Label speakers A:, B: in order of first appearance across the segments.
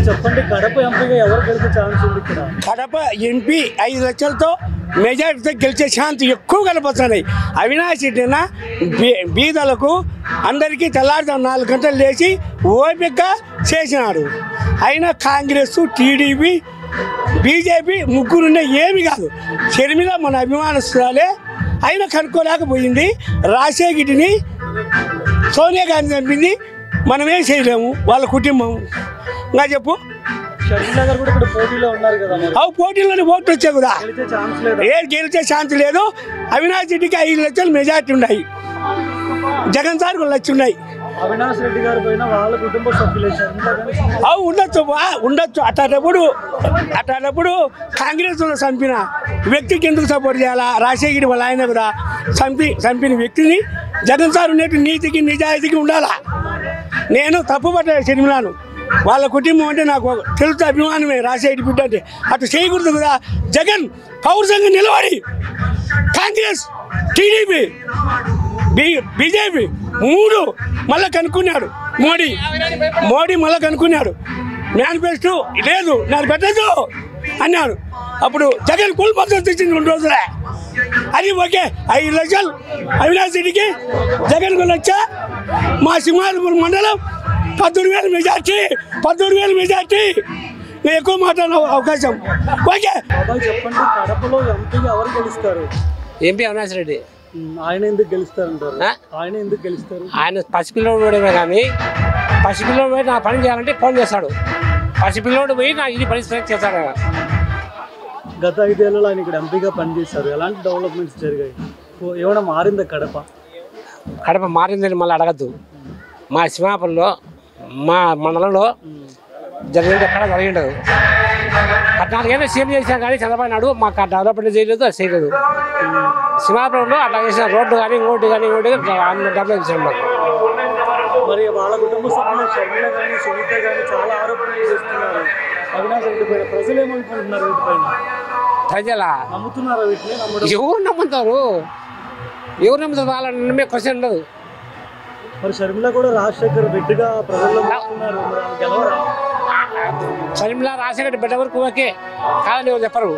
A: చెప్పండి, కడప ఎంపీగా ఎవరు గెలిచే ఛాన్స్ ఉంది ఇక్కడ?
B: కడప ఎంపీ 5 లక్షలతో మెజారిటీతో గెలిచే ఛాన్స్ ఎక్కువ కనపడుతున్నాయి. అవినాష్ రెడ్డిన బీదలకు అందరికీ తెల్లారుజాము 4 గంటలు లేచి ఓపిక చేసినాడు. అయినా కాంగ్రెస్, టీడీపీ, బీజేపీ ముగ్గురున్న ఏమి కాదు. షర్మిల మన అభిమానస్తురాలే, అయినా కనుక్కోలేకపోయింది. రాజశేఖరిని సోనియా గాంధీ చంపింది, మనమేం చేయలేము. వాళ్ళ కుటుంబం ఇంకా చెప్పు.
A: షర్మిల గారు కూడా ఇక్కడ పోటీలో ఉన్నారు కదా,
B: పోటీలోనే ఓట్లు వచ్చాయి కదా, గెలిచే ఛాన్స్ లేదు. అవినాష్ రెడ్డికి 5 లక్షలు మెజార్టీ ఉన్నాయి, జగన్ సార్ 1 లక్ష ఉన్నాయి.
A: అవినాష్ రెడ్డి గారి పైన వాళ్ళ కుటుంబ సభ్యులే
B: ఉండొచ్చు. అట్లాంటప్పుడు కాంగ్రెస్ చంపిన వ్యక్తికి ఎందుకు సపోర్ట్ చేయాలా? రాజశేఖర్ వాళ్ళ ఆయన కూడా చంపిన వ్యక్తిని జగన్ సార్ ఉన్నట్టు నీతికి నిజాయితీకి ఉండాలా. నేను తప్పుపట్టాను షర్మిలను. వాళ్ళ కుటుంబం అంటే నాకు తెలుసు, అభిమానమే. రాజశేఖర్ బిడ్డ అంటే అటు చేయకూడదు కదా. జగన్ పౌరుషంగా నిలబడి కాంగ్రెస్, టీడీపీ, బీజేపీ 3 మళ్ళీ కనుక్కున్నాడు. మోడీ మళ్ళీ కనుక్కున్నాడు. మేనిఫెస్టో లేదు, నాకు పెట్టదు అన్నాడు. అప్పుడు జగన్ కుల్ పద్ధతి తెచ్చింది 2 రోజులే. అది ఓకే. 5 లక్షలు అవినాష్ రెడ్డికి, జగన్ 1 లక్ష. మా సింహాద్రిపురం మండలం 14,000 మెజార్టీ. నేను ఎక్కువ మాట్లాడే అవకాశం ఓకే.
A: చెప్పండి, కడపలో ఎంపీగా ఎవరు గెలుస్తారు?
C: ఎంపీ అవినాష్ రెడ్డి.
A: ఆయన ఎందుకు గెలుస్తారంటారు?
C: ఆయన పసిపిల్లోడు కానీ పసిపిల్లోడు పోయి నా పని చేయాలంటే ఫోన్ చేస్తాడు. పసిపిల్లోడు పోయి నా ఇది పని చేస్తాడు.
A: గత 5 ఏళ్ళలో ఆయన ఇక్కడ ఎంపీగా పనిచేశారు. ఎలాంటి డెవలప్మెంట్స్ జరిగాయి? ఏమైనా మారిందా కడప?
C: కడప మారిందని మళ్ళీ అడగద్దు. మా సింహాపురంలో, మా మండలంలో జరిగింది ఎక్కడ జరిగిండదు. 14 ఏళ్ళు సీఎం చేసినా కానీ చంద్రబాబు నాయుడు మాకు డెవలప్మెంట్ చేయలేదు, అది చేయలేదు. సింహాపురంలో అట్లా చేసిన రోడ్డు కానీ ఇంకోటి డెవలప్ చేసాడు మాకు.
A: మరి వాళ్ళ కుటుంబ సభ్యులు షర్మిల కానీ, సునీత కానీ చాలా ఆరోపణలు చేస్తున్నారు అవినాష్ రెడ్డి పైన. ప్రజలు ఏమనుకుంటున్నారు వీటిపైన?
C: ప్రజలా
A: నమ్ముతున్నారా వీటిని?
C: ఎవరు నమ్ముతారు? వాళ్ళని నమ్మే క్వశ్చన్ ఉండదు.
A: మరి షర్మిల కూడా రాజశేఖర్ బిడ్డగా ప్రజల్లో గెలవరా?
C: షర్మిల రాజశేఖర్ బిడ్డ వరకు ఓకే కాదని ఎవరు చెప్పరు.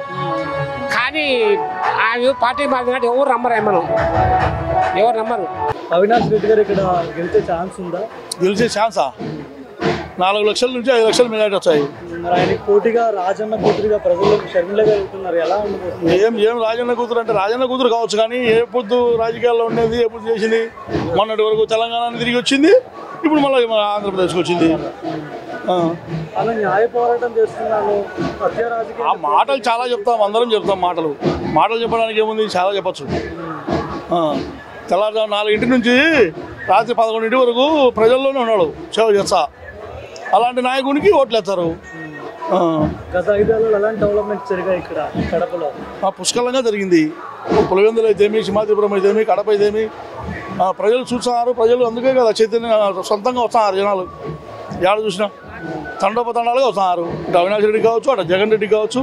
C: కానీ ఆమె పార్టీ మారినట్టు ఎవరు నమ్మరు.
A: అవినాష్ రెడ్డి గారు ఇక్కడ గెలిచే ఛాన్స్ ఉందా?
D: గెలిచే ఛాన్సా? 4 లక్షల నుంచి 5 లక్షల మెజార్టీ వచ్చాయి.
A: మరి ఆయనకి పోటీగా రాజన్న కూతురుగా ప్రజల్లోకి షర్మిల గారు వెళ్తున్నారు. ఎలా ఉండబోతుంది?
D: ఏం రాజన్న కూతురు అంటే రాజన్న కూతురు కావచ్చు, కానీ ఏ పొద్దు రాజకీయాల్లో ఉండేది, ఎప్పుడు చేసింది? మొన్నటి వరకు తెలంగాణ తిరిగి వచ్చింది, ఇప్పుడు మళ్ళీ ఆంధ్రప్రదేశ్కి వచ్చింది.
A: అలా న్యాయ పోరాటం చేస్తున్నాను, సత్య రాజకీయ
D: ఆ మాటలు చాలా చెప్తాం, అందరం చెప్తాం. మాటలు చెప్పడానికి ఏముంది, చాలా చెప్పచ్చు. తెల్లారుజాము 4 నుంచి రాత్రి 11 వరకు ప్రజల్లోనే ఉన్నాడు, సేవ చేస్తా. అలాంటి నాయకునికి ఓట్లు వేస్తారు.
A: గత 5 ఏళ్ళలో ఎలాంటి డెవలప్మెంట్స్ జరిగాయి ఇక్కడ కడపలో?
D: పుష్కలంగా జరిగింది. పులివెందులు అయితేమి, సింహాద్రిపురం అయితేమి, కడప అయితేమి ప్రజలు చూస్తున్నారు. ప్రజలు అందుకే కదా చైతన్య సొంతంగా వస్తున్నారు. జనాలు ఏడ చూసినా తండోపతండాలుగా వస్తున్నారు. ఇటు అవినాష్ రెడ్డి కావచ్చు, అటు జగన్ రెడ్డి కావచ్చు.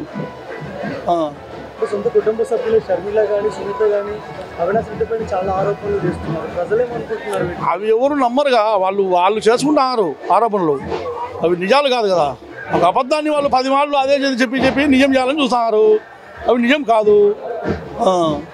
A: సొంత కుటుంబ సభ్యులు షర్మిల కానీ, సునీత కానీ అవినాష్ రెడ్డి పైన చాలా ఆరోపణలు చేస్తున్నారు. ప్రజలేమనుకుంటున్నారు?
D: అవి ఎవరు నమ్మరుగా. వాళ్ళు చేసుకుంటున్నారు ఆరోపణలు. అవి నిజాలు కాదు కదా. ఒక అబద్ధాన్ని వాళ్ళు 10 మార్లు అదే చెప్పి నిజం చేయాలని చూస్తున్నారు. అవి నిజం కాదు.